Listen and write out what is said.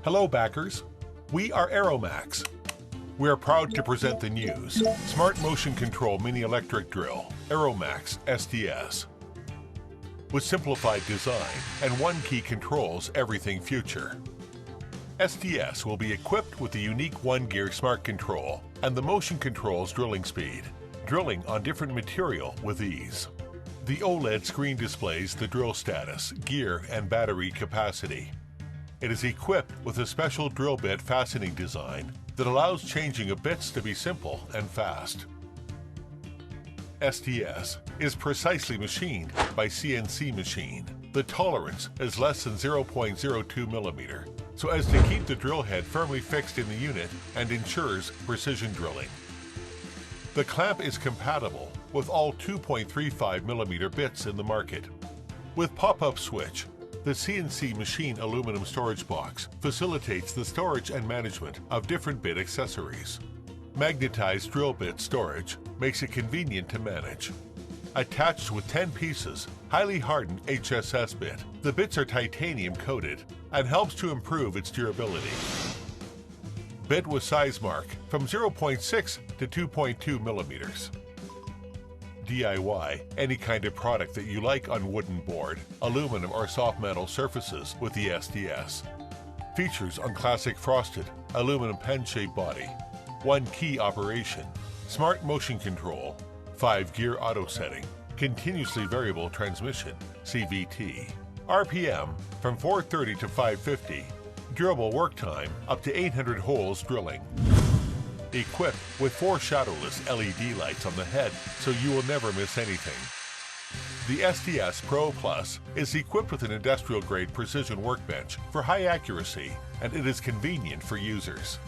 Hello backers, we are Aeromax. We are proud to present the news, Smart Motion Control Mini Electric Drill, Aeromax SDS. With simplified design and one key controls everything future. SDS will be equipped with the unique 1-gear smart control and the motion controls drilling speed, drilling on different material with ease. The OLED screen displays the drill status, gear, and battery capacity. It is equipped with a special drill bit fastening design that allows changing of bits to be simple and fast. SDS is precisely machined by CNC machine. The tolerance is less than 0.02 millimeter, so as to keep the drill head firmly fixed in the unit and ensures precision drilling. The clamp is compatible with all 2.35 millimeter bits in the market. With pop-up switch, the CNC machine aluminum storage box facilitates the storage and management of different bit accessories. Magnetized drill bit storage makes it convenient to manage. Attached with 10 pieces, highly hardened HSS bit, the bits are titanium coated and helps to improve its durability. Bit with size mark from 0.6 to 2.2 millimeters. DIY any kind of product that you like on wooden board, aluminum or soft metal surfaces with the SDS. Features on classic frosted, aluminum pen-shaped body, 1-key operation, smart motion control, 5-gear auto setting, continuously variable transmission, CVT, RPM from 430 to 550, durable work time up to 800 holes drilling. Equipped with 4 shadowless LED lights on the head so you will never miss anything. The SDS Pro Plus is equipped with an industrial-grade precision workbench for high accuracy, and it is convenient for users.